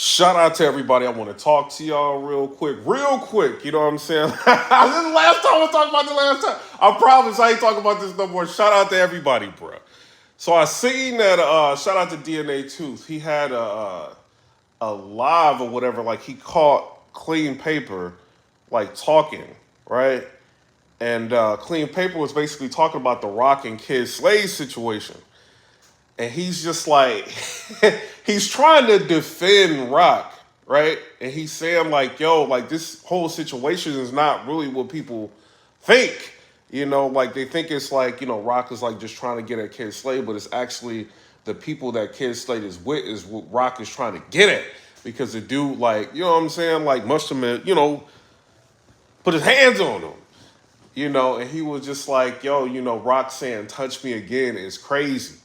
Shout out to everybody. I want to talk to y'all real quick. You know what I'm saying? This is the last time we'll talk about the last time. I promise I ain't talking about this no more. Shout out to everybody, bro. So I seen that, shout out to DNA Tooth. He had a live or whatever, like he caught Clean Paper, like talking, right? And Clean Paper was basically talking about the Rock and Kid Slade situation. And he's just like, he's trying to defend Rock, right? And he's saying like, yo, like this whole situation is not really what people think. You know, like they think it's like, you know, Rock is like just trying to get at Kid Slade, but it's actually the people that Kid Slade is with is what Rock is trying to get at. Because the dude, like, you know what I'm saying, like must have, you know, put his hands on him. You know, and he was just like, yo, you know, Rock saying touch me again is crazy.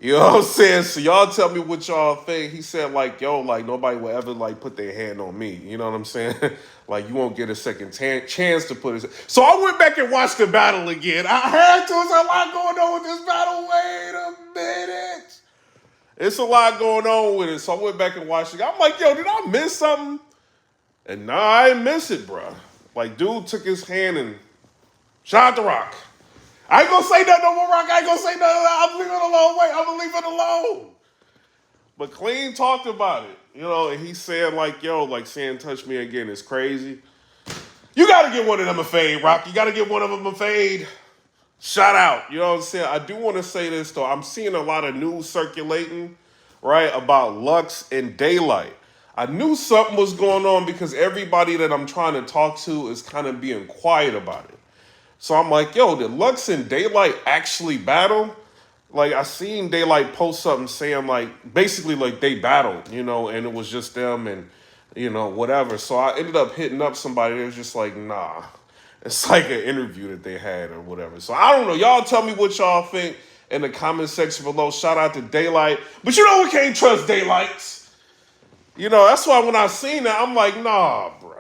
You know what I'm saying? So y'all tell me what y'all think. He said like, yo, like nobody will ever like put their hand on me. You know what I'm saying? Like you won't get a second chance to put it. So I went back and watched the battle again. I had to. There's a lot going on with this battle. Wait a minute. It's a lot going on with it. So I went back and watched it. I'm like, yo, did I miss something? And nah, I didn't miss it, bro. Like dude took his hand and shot the Rock. I ain't gonna say nothing no more, Rock. I ain't gonna say nothing. I'm leaving it alone. Wait, I'm gonna leave it alone. But Clean talked about it, you know, and he said like, yo, like saying touch me again is crazy. You gotta get one of them a fade, Rock. You gotta get one of them a fade. Shout out. You know what I'm saying? I do want to say this though. I'm seeing a lot of news circulating, right, about Lux and Daylyt. I knew something was going on because everybody that I'm trying to talk to is kind of being quiet about it. So I'm like, yo, did Lux and Daylyt actually battle? Like, I seen Daylyt post something saying, like, basically, like, they battled, you know, and it was just them and, you know, whatever. So I ended up hitting up somebody that was just like, nah. It's like an interview that they had or whatever. So I don't know. Y'all tell me what y'all think in the comment section below. Shout out to Daylyt. But you know we can't trust Daylyts. You know, that's why when I seen that, I'm like, nah, bro.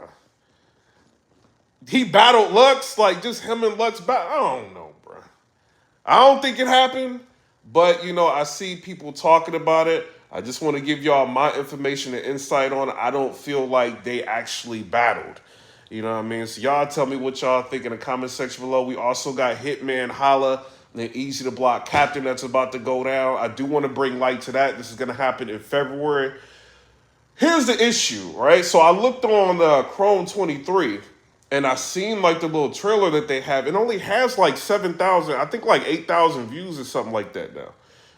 He battled Lux, like just him and Lux battle. I don't know, bro. I don't think it happened, but you know, I see people talking about it. I just want to give y'all my information and insight on it. I don't feel like they actually battled. You know what I mean? So y'all tell me what y'all think in the comment section below. We also got Hitman, Holla, and the Eazy the Block Captain that's about to go down. I do want to bring light to that. This is going to happen in February. Here's the issue, right? So I looked on Chrome 23, and I seen like the little trailer that they have. It only has like 7,000, I think like 8,000 views or something like that now.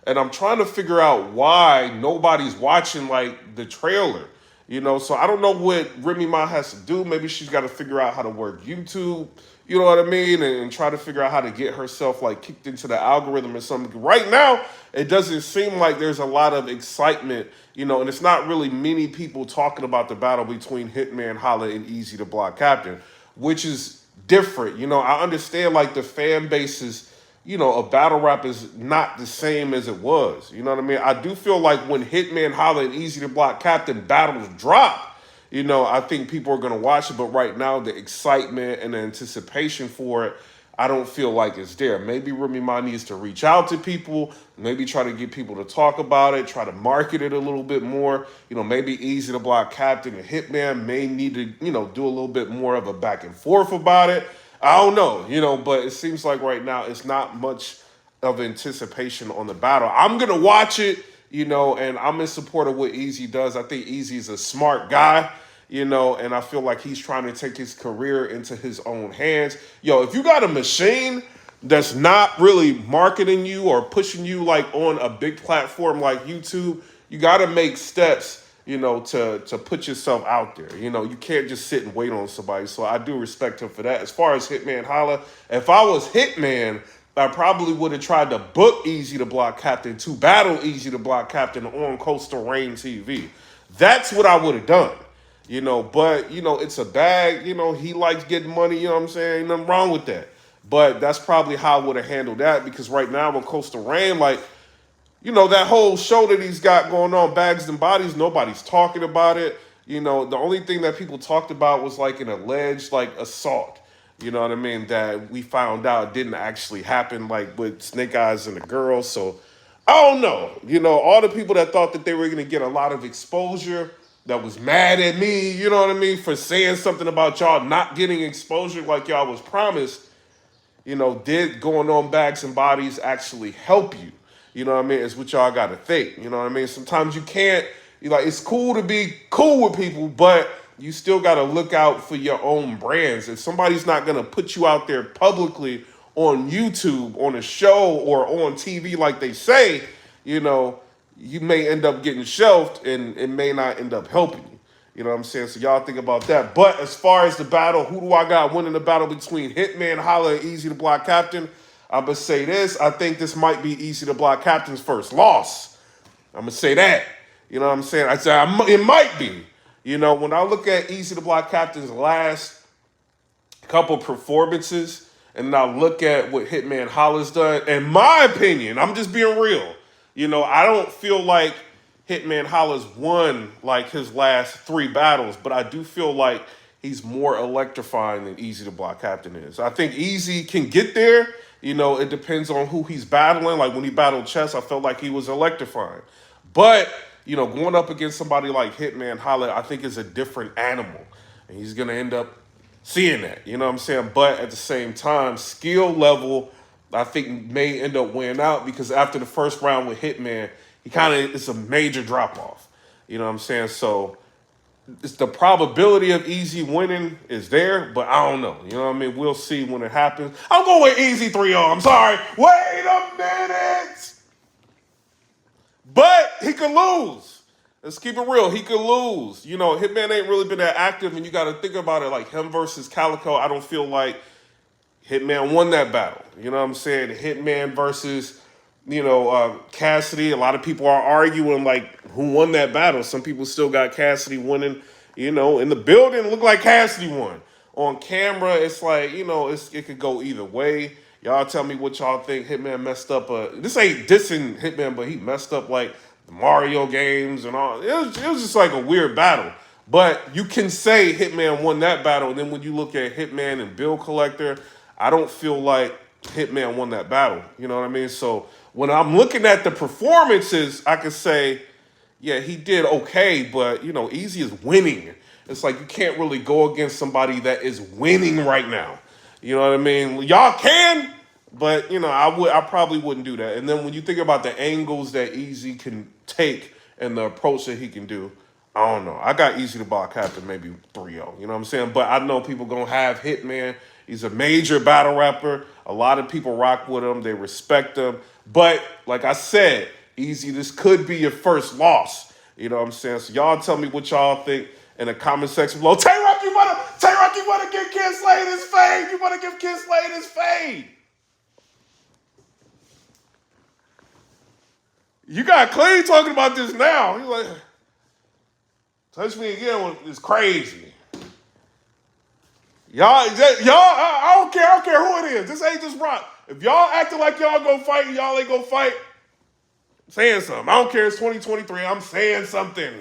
And I'm trying to figure out why nobody's watching like the trailer. You know, so I don't know what Remy Ma has to do. Maybe she's got to figure out how to work YouTube, you know what I mean? And try to figure out how to get herself like kicked into the algorithm or something. Right now, it doesn't seem like there's a lot of excitement, you know, and it's not really many people talking about the battle between Hitman, Holla, and Eazy the Block Captain, which is different. You know, I understand like the fan base is, you know, a battle rap is not the same as it was. You know what I mean? I do feel like when Hitman, Holla, and Eazy the Block Captain battles drop, you know, I think people are going to watch it. But right now, the excitement and the anticipation for it, I don't feel like it's there. Maybe Remy Ma needs to reach out to people, maybe try to get people to talk about it, try to market it a little bit more. You know, maybe Eazy the Block Captain and Hitman may need to, you know, do a little bit more of a back and forth about it. I don't know, you know, but it seems like right now it's not much of anticipation on the battle. I'm going to watch it, you know, and I'm in support of what Eazy does. I think Eazy is a smart guy, you know, and I feel like he's trying to take his career into his own hands. Yo, if you got a machine that's not really marketing you or pushing you like on a big platform like YouTube, you got to make steps, you know, to put yourself out there. You know, you can't just sit and wait on somebody. So I do respect him for that. As far as Hitman, Holla, if I was Hitman, I probably would have tried to book Eazy the Block Captain to battle Eazy the Block Captain on Coastal Rain TV. That's what I would have done. You know, but, you know, it's a bag. You know, he likes getting money. You know what I'm saying? Ain't nothing wrong with that. But that's probably how I would have handled that, because right now on Coastal Rain, like, you know, that whole show that he's got going on, Bags and Bodies, nobody's talking about it. You know, the only thing that people talked about was like an alleged like assault. You know what I mean? That we found out didn't actually happen, like with Snake Eyes and the girl. So I don't know. You know, all the people that thought that they were going to get a lot of exposure, that was mad at me, you know what I mean, for saying something about y'all not getting exposure like y'all was promised, you know, did going on Bags and Bodies actually help you? You know what I mean? It's what y'all got to think. You know what I mean? Sometimes you can't, like, it's cool to be cool with people, but you still got to look out for your own brands. If somebody's not going to put you out there publicly on YouTube, on a show, or on TV like they say, you know, you may end up getting shelved and it may not end up helping you. You know what I'm saying? So y'all think about that. But as far as the battle, who do I got winning the battle between Hitman, Holla, and Eazy the Block Captain? I'm going to say this. I think this might be Eazy the Block Captain's first loss. I'm going to say that. You know what I'm saying? I said it might be. You know, when I look at Eazy the Block Captain's last couple performances, and I look at what Hitman Holla's done, in my opinion, I'm just being real. You know, I don't feel like Hitman Holla's won like his last 3 battles, but I do feel like he's more electrifying than Eazy the Block Captain is. I think Eazy can get there. You know, it depends on who he's battling. Like when he battled Chess, I felt like he was electrifying. But, you know, going up against somebody like Hitman Holla, I think is a different animal. And he's going to end up seeing that. You know what I'm saying? But at the same time, skill level, I think may end up winning out because after the first round with Hitman, he kind of, it's a major drop off. You know what I'm saying? So it's the probability of Eazy winning is there, but I don't know. You know what I mean? We'll see when it happens. I'm going with Eazy 3-0. I'm sorry. Wait a minute. But he could lose. Let's keep it real. He could lose. You know, Hitman ain't really been that active, and you got to think about it like him versus Calico. I don't feel like Hitman won that battle. You know what I'm saying? Hitman versus, you know, Cassidy. A lot of people are arguing like who won that battle. Some people still got Cassidy winning. You know, in the building, look like Cassidy won. On camera, it's like, you know, it could go either way. Y'all tell me what y'all think. Hitman messed up. This ain't dissing Hitman, but he messed up like the Mario games and all. It was just like a weird battle. But you can say Hitman won that battle. And then when you look at Hitman and Bill Collector, I don't feel like Hitman won that battle. You know what I mean? So when I'm looking at the performances, I can say, yeah, he did okay, but, you know, Eazy is winning. It's like you can't really go against somebody that is winning right now. You know what I mean? Y'all can, but, you know, I probably wouldn't do that. And then when you think about the angles that Eazy can take and the approach that he can do, I don't know. I got Eazy the Block Captain maybe 3-0. You know what I'm saying? But I know people going to have Hitman. He's a major battle rapper. A lot of people rock with him. They respect him. But like I said, Eazy, this could be your first loss. You know what I'm saying? So y'all tell me what y'all think in the comment section below. Tay Roc, you wanna give Kid Slade his fade. You wanna give Kid Slade his fade. You got QLEEN talking about this now. He's like, touch me again, it's crazy. I don't care who it is. This ain't just rock. If y'all acting like y'all gonna fight and y'all ain't gonna fight, I'm saying something. I don't care, it's 2023, I'm saying something.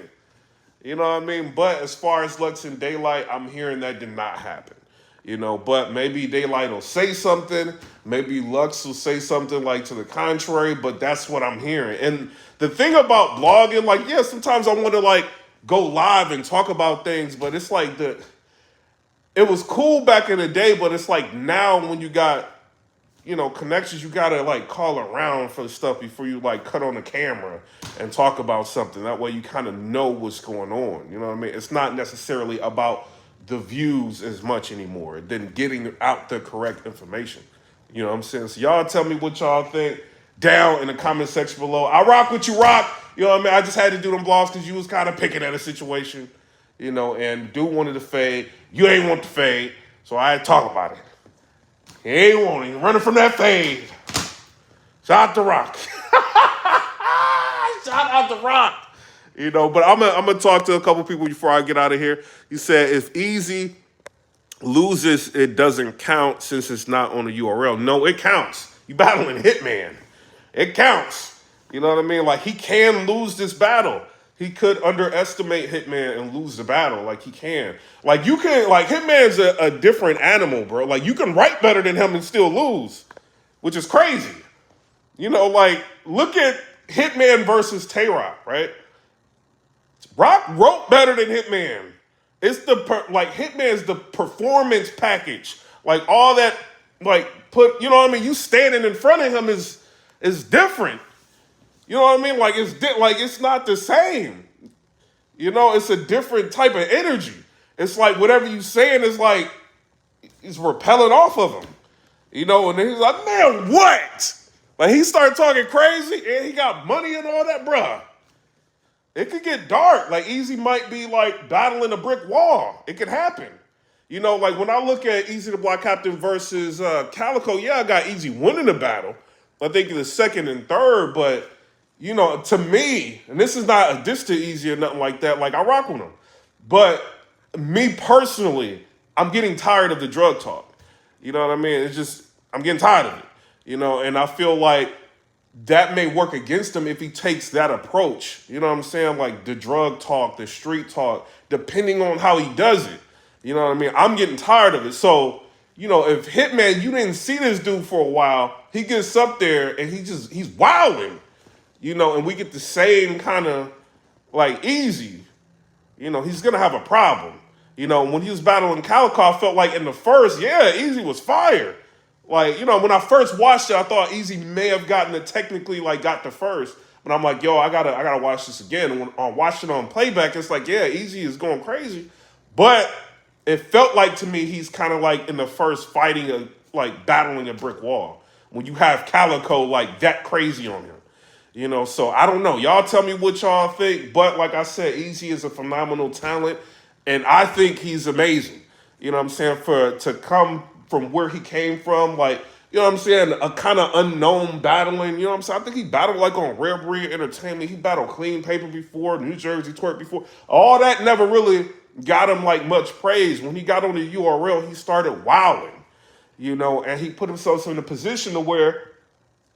You know what I mean? But as far as Lux and Daylyt, I'm hearing that did not happen. You know, but maybe Daylyt will say something. Maybe Lux will say something like to the contrary, but that's what I'm hearing. And the thing about blogging, like, yeah, sometimes I want to like go live and talk about things, but it's like it was cool back in the day, but it's like now when you got, you know, connections, you gotta like call around for the stuff before you like cut on the camera and talk about something. That way you kind of know what's going on. You know what I mean? It's not necessarily about the views as much anymore than getting out the correct information. You know what I'm saying? So y'all tell me what y'all think down in the comment section below. I rock what you rock. You know what I mean? I just had to do them blogs because you was kind of picking at a situation, you know, and dude wanted to fade. You ain't want to fade, so I had to talk about it. He ain't wanting, running from that fade. Shout out to Rock. Shout out to Rock. You know, but I'm gonna talk to a couple people before I get out of here. He said if Eazy loses, it doesn't count since it's not on the URL. No, it counts. You battling Hitman. It counts. You know what I mean? Like, he can lose this battle. He could underestimate Hitman and lose the battle. Like, he can. Like, you can, like, Hitman's a different animal, bro. Like, you can write better than him and still lose, which is crazy. You know, like, look at Hitman versus TAY ROC, right? Rock wrote better than Hitman. It's the like Hitman's the performance package. Like all that, like put, you know what I mean. You standing in front of him is different. You know what I mean? Like like it's not the same. You know, it's a different type of energy. It's like whatever you saying is like it's repelling off of him. You know, and then he's like, man, what? Like he started talking crazy and he got money and all that, bruh. It could get dark. Like Eazy might be like battling a brick wall. It could happen. You know, like when I look at Eazy the Block Captain versus Calico, yeah, I got Eazy winning the battle. I think the second and third, but you know, to me, and this is not a diss to Eazy or nothing like that. Like I rock with him, but me personally, I'm getting tired of the drug talk. You know what I mean? It's just I'm getting tired of it. You know, and I feel like that may work against him if he takes that approach. You know what I'm saying? Like the drug talk, the street talk, depending on how he does it. You know what I mean? I'm getting tired of it. So, you know, if Hitman, you didn't see this dude for a while, he gets up there and he's wilding, you know, and we get the same kind of like Eazy, you know, he's going to have a problem. You know, when he was battling Calico, I felt like in the first, yeah, Eazy was fire. Like, you know, when I first watched it, I thought Eazy may have gotten it technically, like, got the first. But I'm like, yo, I gotta watch this again. And when I watched it on playback, it's like, yeah, Eazy is going crazy. But it felt like to me he's kind of like in the first fighting, like battling a brick wall. When you have Calico like that crazy on him. You know, so I don't know. Y'all tell me what y'all think. But like I said, Eazy is a phenomenal talent. And I think he's amazing. You know what I'm saying? To come from where he came from, like, you know what I'm saying, a kind of unknown battling, you know what I'm saying? I think he battled like on Rare Breed Entertainment. He battled Clean Paper before, New Jersey Twork before. All that never really got him like much praise. When he got on the URL, he started wilding, you know, and he put himself in a position to where,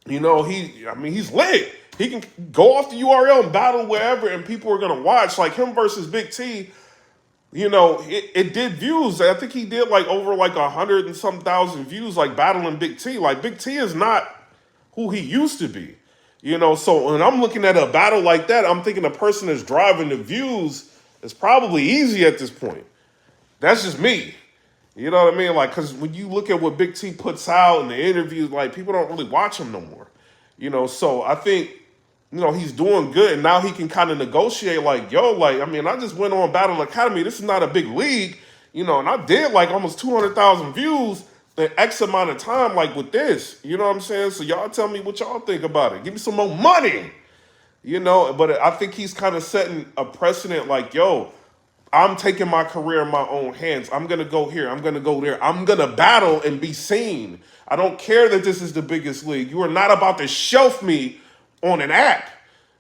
you know, he's lit. He can go off the URL and battle wherever and people are going to watch. Like him versus Big T, you know, it did views. I think he did like over like 100 and some thousand views, like battling Big T. Like Big T is not who he used to be, you know. So when I'm looking at a battle like that, I'm thinking the person that's driving the views is probably Eazy at this point. That's just me. You know what I mean? Like, because when you look at what Big T puts out in the interviews, like people don't really watch him no more. You know, so I think, you know, he's doing good, and now he can kind of negotiate like, yo, like, I mean, I just went on Battle Academy. This is not a big league, you know, and I did like almost 200,000 views in X amount of time, like with this, you know what I'm saying? So y'all tell me what y'all think about it. Give me some more money, you know, but I think he's kind of setting a precedent like, yo, I'm taking my career in my own hands. I'm going to go here. I'm going to go there. I'm going to battle and be seen. I don't care that this is the biggest league. You are not about to shelf me on an app.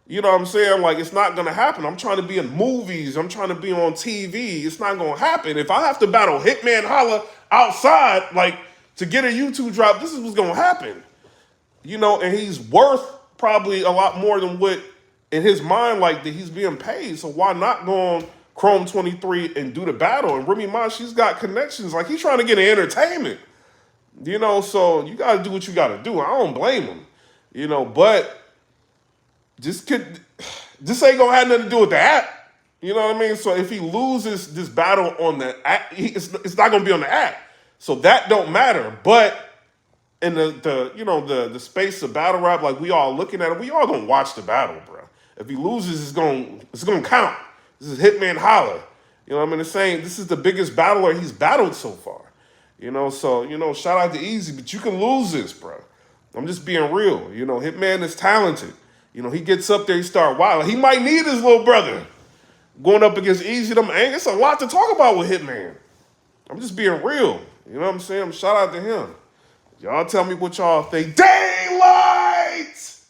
You know what I'm saying? Like, it's not going to happen. I'm trying to be in movies. I'm trying to be on TV. It's not going to happen. If I have to battle Hitman Holla outside, like, to get a YouTube drop, this is what's going to happen. You know, and he's worth probably a lot more than what, in his mind, like, that he's being paid. So why not go on Chrome 23 and do the battle? And Remy Ma, she's got connections. Like, he's trying to get an entertainment. You know, so you got to do what you got to do. I don't blame him. You know, but this ain't gonna have nothing to do with the app. You know what I mean? So if he loses this battle on the app, it's not gonna be on the app. So that don't matter. But in the space of battle rap, like we all looking at it, we all gonna watch the battle, bro. If he loses, it's gonna count. This is Hitman Holla. You know what I mean? It's saying this is the biggest battler he's battled so far. You know, so shout out to Eazy, but you can lose this, bro. I'm just being real. You know, Hitman is talented. You know, he gets up there, he start wild. He might need his little brother going up against Eazy. It's a lot to talk about with Hitman. I'm just being real. You know what I'm saying? Shout out to him. Y'all tell me what y'all think. Daylyt!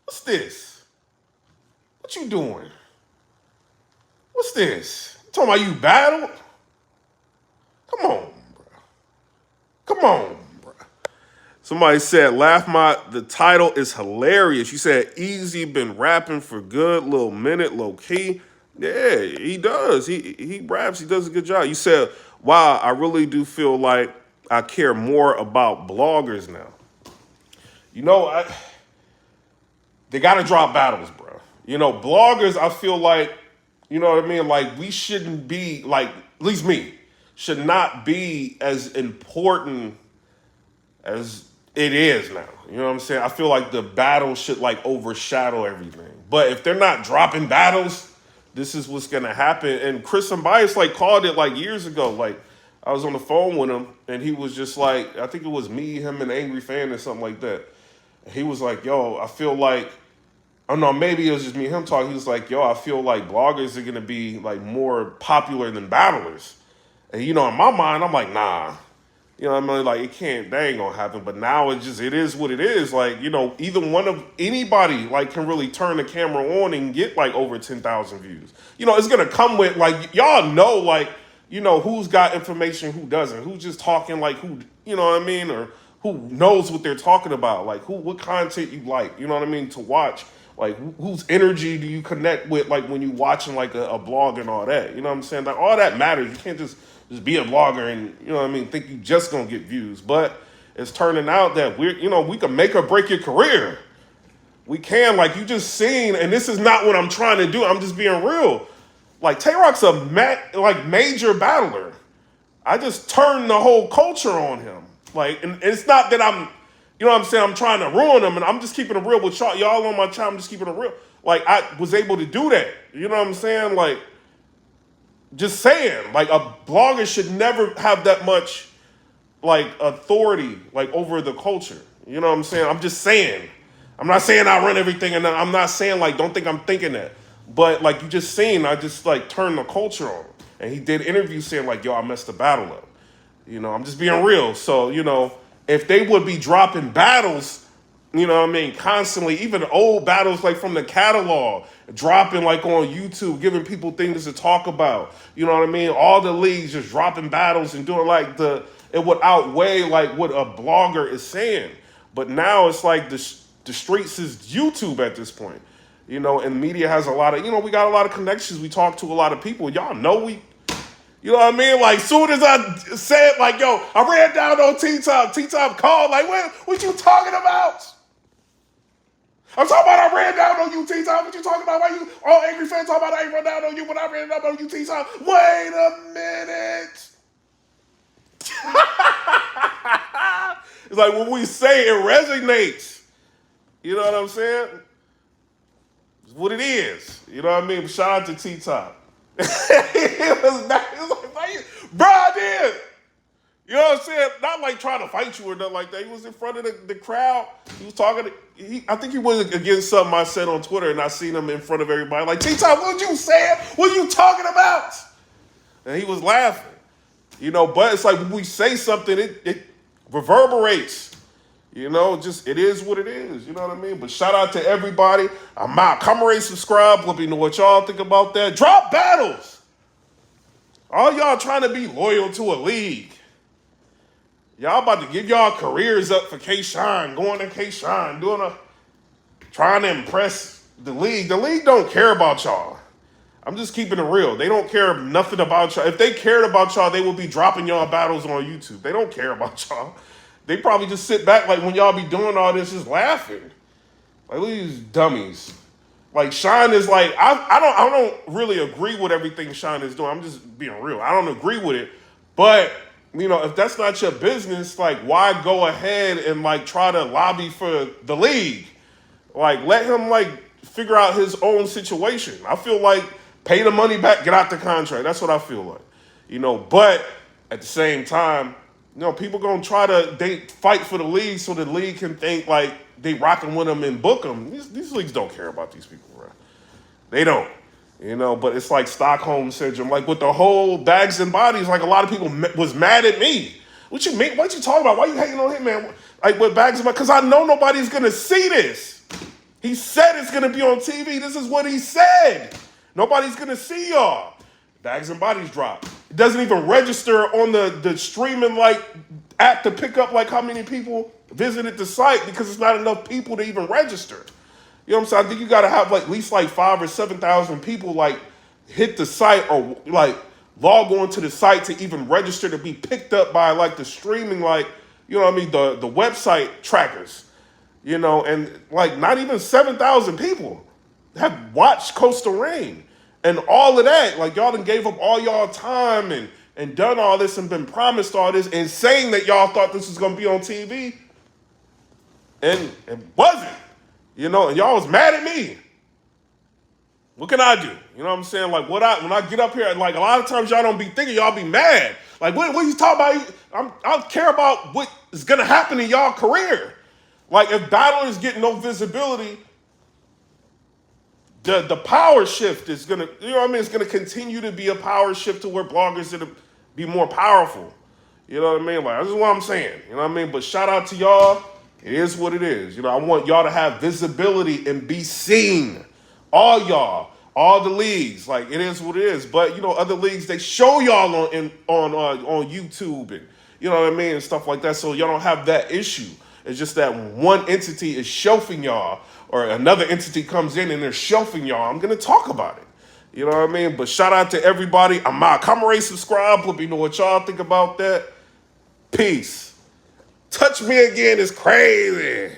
What's this? What you doing? What's this? You talking about you battled? Come on, bro. Come on. Somebody said, the title is hilarious. You said, Eazy been rapping for good, little minute, low key. Yeah, he does. He raps, he does a good job. You said, wow, I really do feel like I care more about bloggers now. You know, they got to drop battles, bro. You know, bloggers, I feel like, you know what I mean? Like, we shouldn't be, like, at least me, should not be as important as it is now. You know what I'm saying? I feel like the battle should, like, overshadow everything. But if they're not dropping battles, this is what's going to happen. And Chris Bias, like, called it, like, years ago. Like, I was on the phone with him, and he was just like, I think it was me, him, and Angry Fan or something like that. And he was like, yo, I feel like, oh no, maybe it was just me and him talking. He was like, yo, I feel like bloggers are gonna be like more popular than battlers. And you know, in my mind, I'm like, nah. You know what I mean? Like, it can't, that ain't gonna happen. But now it is what it is. Like, you know, either one of anybody like can really turn the camera on and get like over 10,000 views. You know, it's gonna come with like, y'all know, like, you know, who's got information, who doesn't, who's just talking like who, you know what I mean? Or who knows what they're talking about, like what content you like, you know what I mean, to watch. Like, whose energy do you connect with, like, when you watching, like, a blog and all that? You know what I'm saying? Like, all that matters. You can't just be a blogger and, you know what I mean, think you just going to get views. But it's turning out that we can make or break your career. We can, like, you just seen, and this is not what I'm trying to do. I'm just being real. Like, Tay Roc's a major battler. I just turned the whole culture on him. Like, and it's not that I'm, you know what I'm saying, I'm trying to ruin them, and I'm just keeping it real with y'all. Y'all on my channel, I'm just keeping it real. Like, I was able to do that. You know what I'm saying? Like, just saying. Like, a blogger should never have that much, like, authority, like, over the culture. You know what I'm saying? I'm just saying. I'm not saying I run everything, and I'm not saying, like, don't think I'm thinking that. But, like, you just saying, I just, like, turned the culture on. And he did interviews saying, like, yo, I messed the battle up. You know, I'm just being real. So, you know, if they would be dropping battles, you know what I mean, constantly, even old battles like from the catalog, dropping like on YouTube, giving people things to talk about, you know what I mean? All the leagues just dropping battles and doing like it would outweigh like what a blogger is saying. But now it's like the streets is YouTube at this point, you know, and media has a lot of, you know, we got a lot of connections. We talk to a lot of people. Y'all know you know what I mean? Like, soon as I said, like, yo, I ran down on T-Top. T-Top called, like, what you talking about? I'm talking about I ran down on you, T-Top. What you talking about? Why you all angry fans talking about I ain't run down on you, but I ran down on you, T-Top? Wait a minute. It's like when we say it resonates. You know what I'm saying? It's what it is. You know what I mean? Shout out to T-Top. It was like, bro, I did. You know what I'm saying? Not like trying to fight you or nothing like that. He was in front of the crowd. He was talking. I think he was against something I said on Twitter, and I seen him in front of everybody. Like, T-Top, what you saying? What you talking about? And he was laughing. You know, but it's like when we say something, it reverberates. You know, just it is what it is. You know what I mean? But shout out to everybody. I'm out. Come rate, subscribe. Let me know what y'all think about that. Drop battles. All y'all trying to be loyal to a league. Y'all about to give y'all careers up for K-Shine, going to K-Shine, trying to impress the league. The league don't care about y'all. I'm just keeping it real. They don't care nothing about y'all. If they cared about y'all, they would be dropping y'all battles on YouTube. They don't care about y'all. They probably just sit back like when y'all be doing all this, just laughing. Like, look at these dummies. Like, Shine is like, I don't really agree with everything Shine is doing. I'm just being real. I don't agree with it. But, you know, if that's not your business, like, why go ahead and, like, try to lobby for the league? Like, let him, like, figure out his own situation. I feel like pay the money back, get out the contract. That's what I feel like. You know, but at the same time, you know, people gonna try to fight for the league so the league can think like they rocking with them and book them. These leagues don't care about these people, bro. They don't, you know. But it's like Stockholm syndrome, like with the whole bags and bodies. Like a lot of people was mad at me. What you mean? What you talking about? Why you hating on Hitman? Like with bags and bodies? Because I know nobody's gonna see this. He said it's gonna be on TV. This is what he said. Nobody's gonna see y'all. Bags and bodies drop. It doesn't even register on the streaming like app to pick up like how many people visited the site because it's not enough people to even register. You know what I'm saying? I think you gotta have like at least like 5,000 or 7,000 people like hit the site or like log on to the site to even register to be picked up by like the streaming like, you know what I mean, the website trackers. you know, and like not even 7,000 people have watched Coastal Rain. And all of that, like y'all done gave up all y'all time and done all this and been promised all this and saying that y'all thought this was gonna be on TV. And it wasn't. You know, and y'all was mad at me. What can I do? You know what I'm saying? Like when I get up here, like a lot of times y'all don't be thinking, y'all be mad. Like what you talking about? I care about what is gonna happen in y'all career. Like if battlers get no visibility, the power shift is gonna, you know what I mean? It's gonna continue to be a power shift to where bloggers are gonna be more powerful. You know what I mean? Like this is what I'm saying. You know what I mean? But shout out to y'all. It is what it is. You know, I want y'all to have visibility and be seen. All y'all, all the leagues. Like it is what it is. But you know, other leagues they show y'all on YouTube and you know what I mean and stuff like that. So y'all don't have that issue. It's just that one entity is shelving y'all, or another entity comes in and they're shelving y'all. I'm gonna talk about it. You know what I mean? But shout out to everybody. I'm out. Come rate, subscribe. Let me know what y'all think about that. Peace. Touch me again is crazy.